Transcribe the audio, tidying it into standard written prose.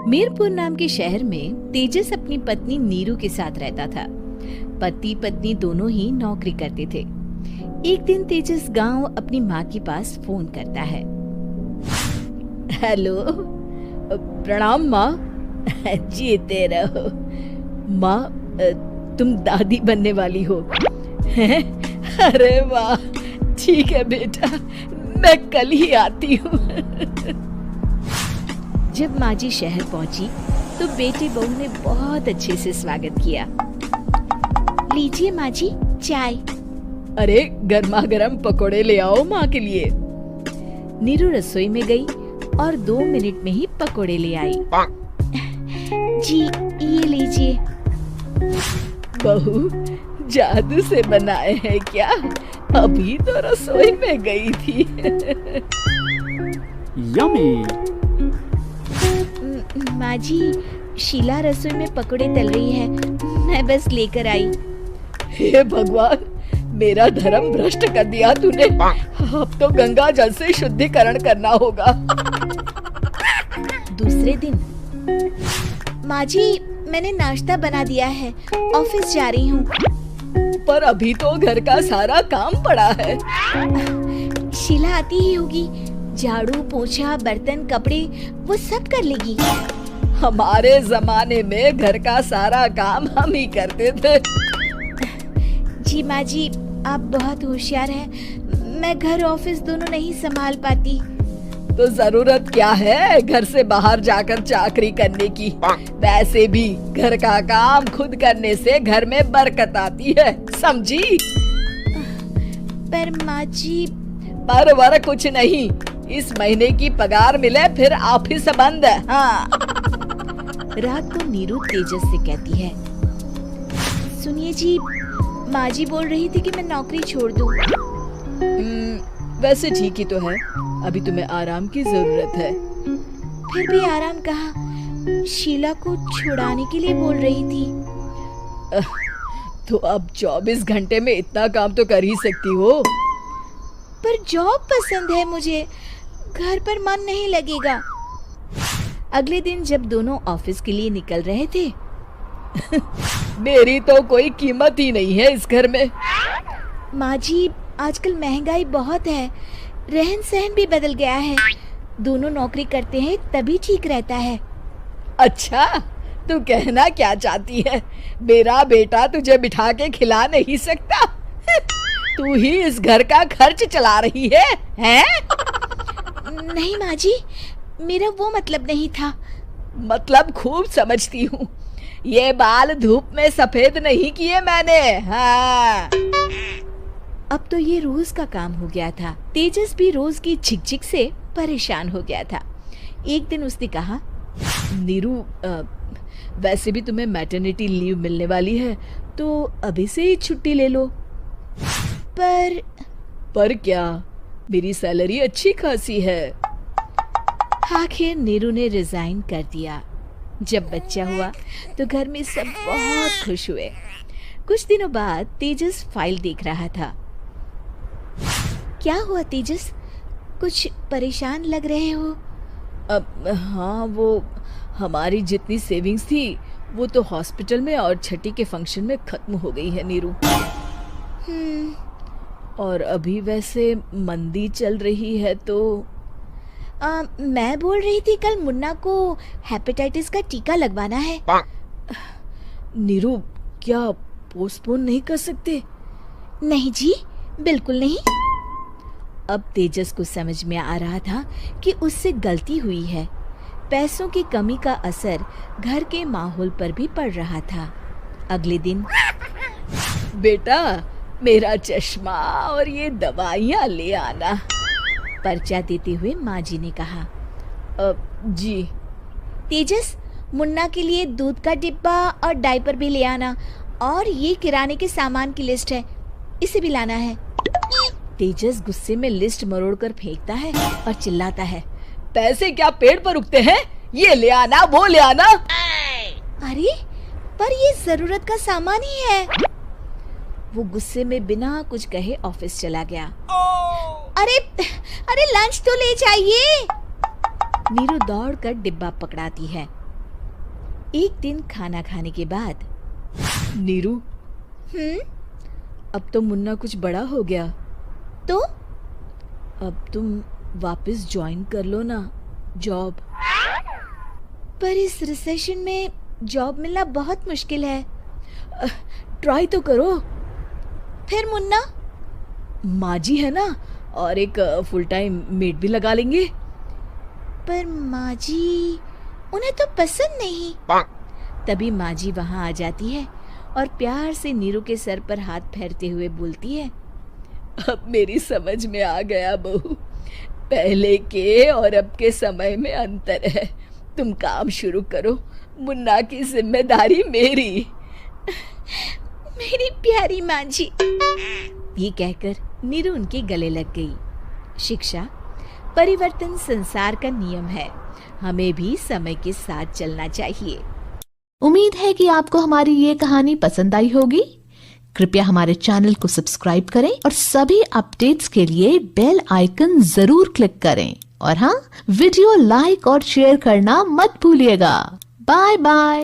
मीरपुर नाम के शहर में तेजस अपनी पत्नी नीरू के साथ रहता था। पति पत्नी दोनों ही नौकरी करते थे। एक दिन तेजस गांव अपनी माँ के पास फोन करता है। हेलो, प्रणाम माँ। जीते रहो माँ, तुम दादी बनने वाली हो। अरे वाह, ठीक है बेटा, मैं कल ही आती हूँ। जब माँ जी शहर पहुंची तो बेटी बहू ने बहुत अच्छे से स्वागत किया। लीजिए माँ जी चाय। अरे गर्मा गर्म पकोड़े ले आओ माँ के लिए। नीरू रसोई में गई और 2 मिनट में ही पकोड़े ले आई। जी ये लीजिए। बहू जादू से बनाए हैं क्या? अभी तो रसोई में गई थी। यम्मी। माँ जी, शीला रसोई में पकोड़े तल रही है, मैं बस लेकर आई। हे भगवान, मेरा धर्म भ्रष्ट कर दिया तूने। अब तो गंगा जल से शुद्धिकरण करना होगा। दूसरे दिन, माँ जी मैंने नाश्ता बना दिया है, ऑफिस जा रही हूँ। पर अभी तो घर का सारा काम पड़ा है। शीला आती ही होगी, झाड़ू पोछा बर्तन कपड़े वो सब कर लेगी। हमारे जमाने में घर का सारा काम हम ही करते थे। जी माँ जी, आप बहुत होशियार हैं, मैं घर ऑफिस दोनों नहीं संभाल पाती। तो जरूरत क्या है घर से बाहर जाकर चाकरी करने की? वैसे भी घर का काम खुद करने से घर में बरकत आती है, समझी? पर माँ जी। पर वर कुछ नहीं, इस महीने की पगार मिले फिर ऑफिस बंद। हाँ। रात को नीरू तेजस से कहती है, सुनिए जी, माँ जी बोल रही थी कि मैं नौकरी छोड़ दूं। वैसे ठीक ही तो है, अभी तुम्हें आराम की जरूरत है। फिर भी आराम कहाँ, शीला को छुड़ाने के लिए बोल रही थी। तो अब 24 घंटे में इतना काम तो कर ही सकती हो। पर जॉब पसंद है मुझे, घर पर मन नहीं लगेगा। अगले दिन जब दोनों ऑफिस के लिए निकल रहे थे, मेरी तो कोई कीमत ही नहीं है इस घर में। माँ जी, आजकल महंगाई बहुत है, रहन सहन भी बदल गया है, दोनों नौकरी करते हैं तभी ठीक रहता है। अच्छा, तू कहना क्या चाहती है? मेरा बेटा तुझे बिठा के खिला नहीं सकता? तू ही इस घर का खर्च चला रही है, हैं? नहीं माँ जी, मेरा वो मतलब नहीं था। मतलब खूब समझती हूँ, ये बाल धूप में सफेद नहीं किए मैंने। हाँ। अब तो ये रोज का काम हो गया था। तेजस भी रोज की झिकझिक से परेशान हो गया था। एक दिन उसने कहा, नीरू, वैसे भी तुम्हें मैटरनिटी लीव मिलने वाली है, तो अभी से ही छुट्टी ले लो। पर क्या, मेरी सैलरी अच्छी खासी है। आखिर नीरू ने रिजाइन कर दिया। जब बच्चा हुआ तो घर में सब बहुत खुश हुए। कुछ दिनों बाद तेजस फाइल देख रहा था। क्या हुआ तेजस, कुछ परेशान लग रहे हो? हाँ, वो हमारी जितनी सेविंग्स थी वो तो हॉस्पिटल में और छठी के फंक्शन में खत्म हो गई है नीरू। और अभी वैसे मंदी चल रही है तो मैं बोल रही थी कल मुन्ना को हेपेटाइटिस का टीका लगवाना है। नीरू, क्या पोस्टपोन नहीं कर सकते? नहीं जी, बिल्कुल नहीं। अब तेजस को समझ में आ रहा था कि उससे गलती हुई है। पैसों की कमी का असर घर के माहौल पर भी पड़ रहा था। अगले दिन, बेटा मेरा चश्मा और ये दवाइयाँ ले आना, पर्चा देते हुए माँ जी ने कहा। जी। तेजस, मुन्ना के लिए दूध का डिब्बा और डायपर भी ले आना, और ये किराने के सामान की लिस्ट है, इसे भी लाना है। तेजस गुस्से में लिस्ट मरोड़कर फेंकता है और चिल्लाता है, पैसे क्या पेड़ पर उगते हैं? ये ले आना, वो ले आना। अरे पर ये जरूरत का सामान ही है। वो गुस्से में बिना कुछ कहे ऑफिस चला गया। अरे लंच तो ले जाइए। नीरू दौड़कर डिब्बा पकड़ाती है। एक दिन खाना खाने के बाद, नीरू, अब तो मुन्ना कुछ बड़ा हो गया, तो अब तुम वापस ज्वाइन कर लो ना जॉब। पर इस रिसेशन में जॉब मिलना बहुत मुश्किल है। ट्राई तो करो। फिर मुन्ना? माँ जी है ना, और एक फुल टाइम मेड भी लगा लेंगे। पर माँ जी, उन्हें तो पसंद नहीं। तभी माँ जी वहाँ आ जाती है और प्यार से नीरू के सर पर हाथ फेरते हुए बोलती है, अब मेरी समझ में आ गया बहू, पहले के और अब के समय में अंतर है। तुम काम शुरू करो, मुन्ना की जिम्मेदारी मेरी। मेरी प्यारी माँ जी। ये कहकर नीरू उनके गले लग गई। शिक्षा, परिवर्तन संसार का नियम है, हमें भी समय के साथ चलना चाहिए। उम्मीद है कि आपको हमारी ये कहानी पसंद आई होगी। कृपया हमारे चैनल को सब्सक्राइब करें और सभी अपडेट्स के लिए बेल आइकन जरूर क्लिक करें। और हाँ, वीडियो लाइक और शेयर करना मत भूलिएगा। Bye bye.